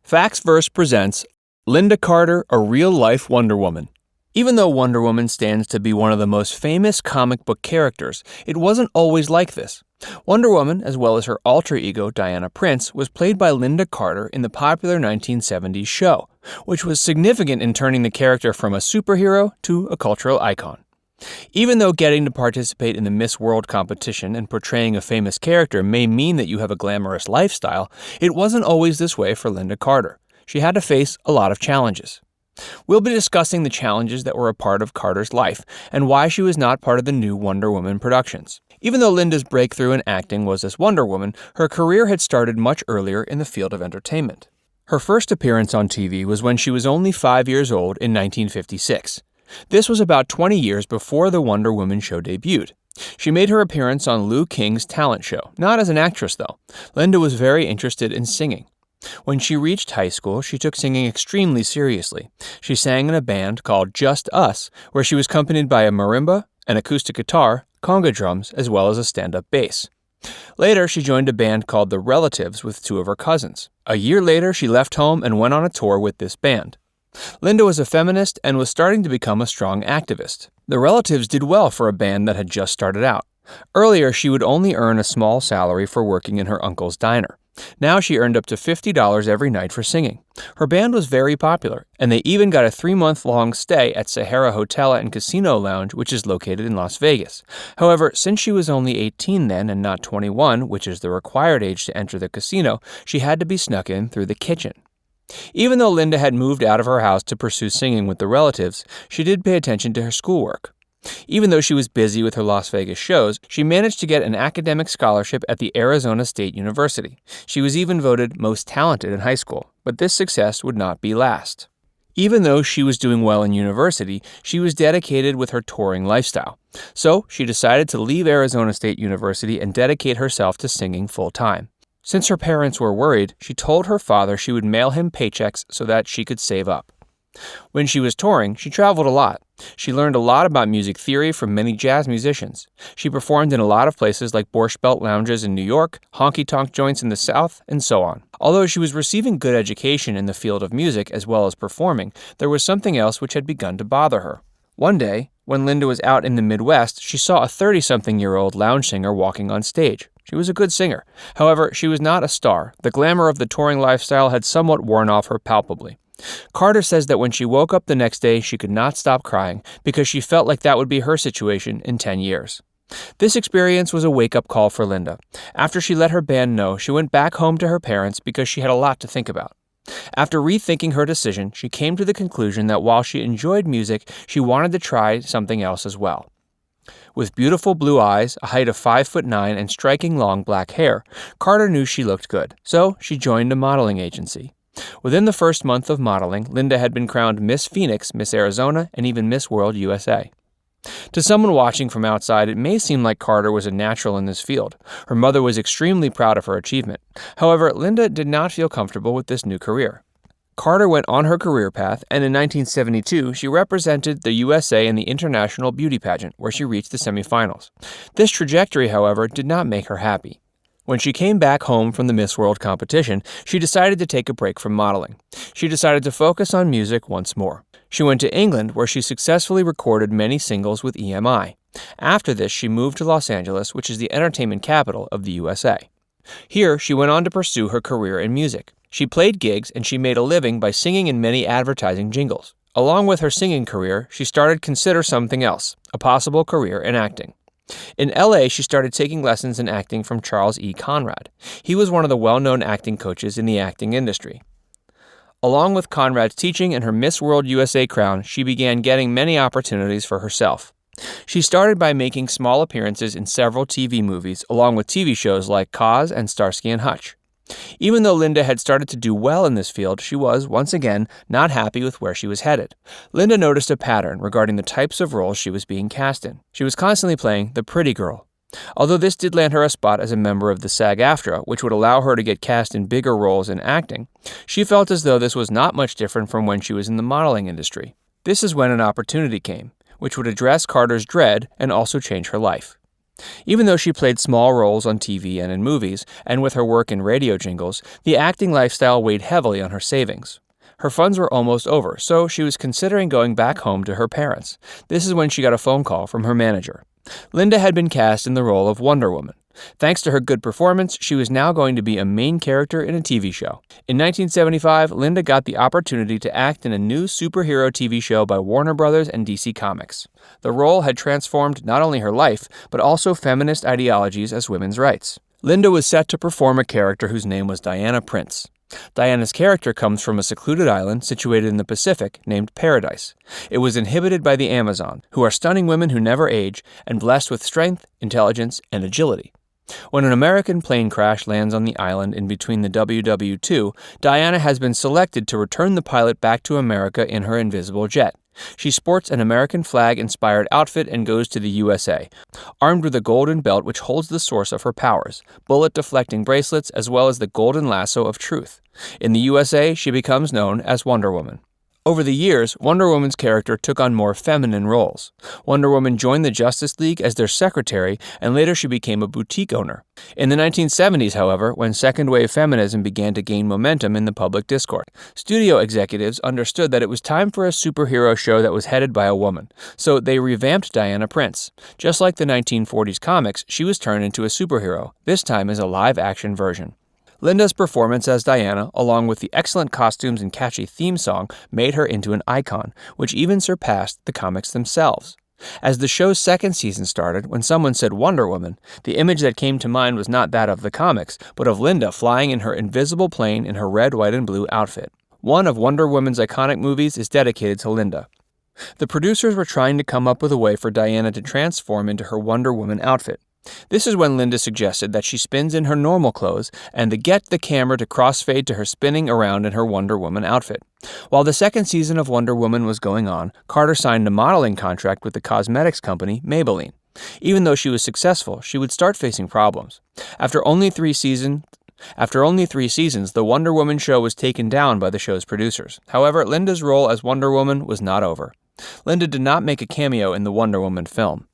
Factsverse presents Lynda Carter, a real-life Wonder Woman. Even though Wonder Woman stands to be one of the most famous comic book characters, it wasn't always like this. Wonder Woman, as well as her alter ego Diana Prince, was played by Lynda Carter in the popular 1970s show, which was significant in turning the character from a superhero to a cultural icon. Even though getting to participate in the Miss World competition and portraying a famous character may mean that you have a glamorous lifestyle, it wasn't always this way for Lynda Carter. She had to face a lot of challenges. We'll be discussing the challenges that were a part of Carter's life and why she was not part of the new Wonder Woman productions. Even though Lynda's breakthrough in acting was as Wonder Woman, her career had started much earlier in the field of entertainment. Her first appearance on TV was when she was only 5 years old in 1956. This was about 20 years before the Wonder Woman show debuted. She made her appearance on Lou King's talent show, not as an actress though. Lynda was very interested in singing. When she reached high school, she took singing extremely seriously. She sang in a band called Just Us, where she was accompanied by a marimba, an acoustic guitar, conga drums, as well as a stand-up bass. Later, she joined a band called The Relatives with two of her cousins. A year later, she left home and went on a tour with this band. Lynda was a feminist and was starting to become a strong activist. The Relatives did well for a band that had just started out. Earlier, she would only earn a small salary for working in her uncle's diner. Now she earned up to $50 every night for singing. Her band was very popular, and they even got a 3-month-long stay at Sahara Hotel and Casino Lounge, which is located in Las Vegas. However, since she was only 18 then and not 21, which is the required age to enter the casino, she had to be snuck in through the kitchen. Even though Lynda had moved out of her house to pursue singing with the Relatives, she did pay attention to her schoolwork. Even though she was busy with her Las Vegas shows, she managed to get an academic scholarship at the Arizona State University. She was even voted most talented in high school, but this success would not be last. Even though she was doing well in university, she was dedicated with her touring lifestyle. So she decided to leave Arizona State University and dedicate herself to singing full-time. Since her parents were worried, she told her father she would mail him paychecks so that she could save up. When she was touring, she traveled a lot. She learned a lot about music theory from many jazz musicians. She performed in a lot of places like Borscht Belt lounges in New York, honky-tonk joints in the South, and so on. Although she was receiving good education in the field of music as well as performing, there was something else which had begun to bother her. One day, when Lynda was out in the Midwest, she saw a 30-something-year-old lounge singer walking on stage. She was a good singer. However, she was not a star. The glamour of the touring lifestyle had somewhat worn off her palpably. Carter says that when she woke up the next day, she could not stop crying because she felt like that would be her situation in 10 years. This experience was a wake-up call for Lynda. After she let her band know, she went back home to her parents because she had a lot to think about. After rethinking her decision, she came to the conclusion that while she enjoyed music, she wanted to try something else as well. With beautiful blue eyes, a height of 5'9", and striking long black hair, Carter knew she looked good, so she joined a modeling agency. Within the first month of modeling, Lynda had been crowned Miss Phoenix, Miss Arizona, and even Miss World USA. To someone watching from outside, it may seem like Carter was a natural in this field. Her mother was extremely proud of her achievement. However, Lynda did not feel comfortable with this new career. Carter went on her career path, and in 1972, she represented the USA in the International Beauty Pageant, where she reached the semifinals. This trajectory, however, did not make her happy. When she came back home from the Miss World competition, she decided to take a break from modeling. She decided to focus on music once more. She went to England, where she successfully recorded many singles with EMI. After this, she moved to Los Angeles, which is the entertainment capital of the USA. Here, she went on to pursue her career in music. She played gigs and she made a living by singing in many advertising jingles. Along with her singing career, she started to consider something else, a possible career in acting. In LA, she started taking lessons in acting from Charles E. Conrad. He was one of the well-known acting coaches in the acting industry. Along with Conrad's teaching and her Miss World USA crown, she began getting many opportunities for herself. She started by making small appearances in several TV movies, along with TV shows like Cos and Starsky and Hutch. Even though Lynda had started to do well in this field, she was, once again, not happy with where she was headed. Lynda noticed a pattern regarding the types of roles she was being cast in. She was constantly playing the pretty girl. Although this did land her a spot as a member of the SAG-AFTRA, which would allow her to get cast in bigger roles in acting, she felt as though this was not much different from when she was in the modeling industry. This is when an opportunity came, which would address Carter's dread and also change her life. Even though she played small roles on TV and in movies, and with her work in radio jingles, the acting lifestyle weighed heavily on her savings. Her funds were almost over, so she was considering going back home to her parents. This is when she got a phone call from her manager. Lynda had been cast in the role of Wonder Woman. Thanks to her good performance, she was now going to be a main character in a TV show. In 1975, Lynda got the opportunity to act in a new superhero TV show by Warner Brothers and DC Comics. The role had transformed not only her life, but also feminist ideologies as women's rights. Lynda was set to perform a character whose name was Diana Prince. Diana's character comes from a secluded island situated in the Pacific named Paradise. It was inhabited by the Amazon, who are stunning women who never age and blessed with strength, intelligence, and agility. When an American plane crash lands on the island in between the WW2, Diana has been selected to return the pilot back to America in her invisible jet. She sports an American flag-inspired outfit and goes to the USA, armed with a golden belt which holds the source of her powers, bullet-deflecting bracelets, as well as the golden lasso of truth. In the USA, she becomes known as Wonder Woman. Over the years, Wonder Woman's character took on more feminine roles. Wonder Woman joined the Justice League as their secretary, and later she became a boutique owner. In the 1970s, however, when second-wave feminism began to gain momentum in the public discourse, studio executives understood that it was time for a superhero show that was headed by a woman, so they revamped Diana Prince. Just like the 1940s comics, she was turned into a superhero, this time as a live-action version. Lynda's performance as Diana, along with the excellent costumes and catchy theme song, made her into an icon, which even surpassed the comics themselves. As the show's second season started, when someone said Wonder Woman, the image that came to mind was not that of the comics, but of Lynda flying in her invisible plane in her red, white, and blue outfit. One of Wonder Woman's iconic movies is dedicated to Lynda. The producers were trying to come up with a way for Diana to transform into her Wonder Woman outfit. This is when Lynda suggested that she spins in her normal clothes and to get the camera to crossfade to her spinning around in her Wonder Woman outfit. While the second season of Wonder Woman was going on, Carter signed a modeling contract with the cosmetics company Maybelline. Even though she was successful, she would start facing problems. After only three seasons, the Wonder Woman show was taken down by the show's producers. However, Lynda's role as Wonder Woman was not over. Lynda did not make a cameo in the Wonder Woman film.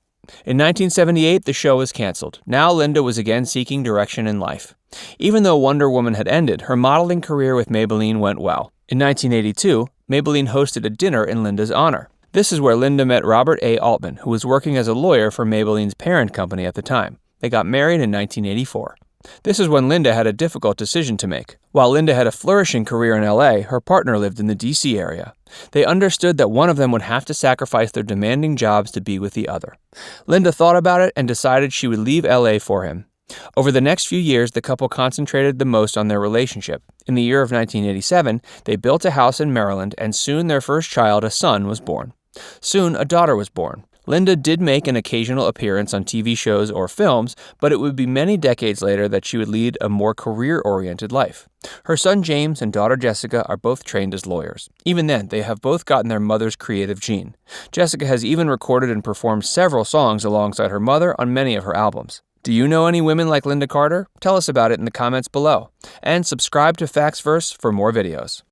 In 1978, the show was canceled. Now Lynda was again seeking direction in life. Even though Wonder Woman had ended, her modeling career with Maybelline went well. In 1982, Maybelline hosted a dinner in Lynda's honor. This is where Lynda met Robert A. Altman, who was working as a lawyer for Maybelline's parent company at the time. They got married in 1984. This is when Lynda had a difficult decision to make. While Lynda had a flourishing career in LA, her partner lived in the DC area. They understood that one of them would have to sacrifice their demanding jobs to be with the other. Lynda thought about it and decided she would leave LA for him. Over the next few years, the couple concentrated the most on their relationship. In the year of 1987, they built a house in Maryland, and soon their first child, a son, was born. Soon, a daughter was born. Lynda did make an occasional appearance on TV shows or films, but it would be many decades later that she would lead a more career-oriented life. Her son James and daughter Jessica are both trained as lawyers. Even then, they have both gotten their mother's creative gene. Jessica has even recorded and performed several songs alongside her mother on many of her albums. Do you know any women like Lynda Carter? Tell us about it in the comments below. And subscribe to Facts Verse for more videos.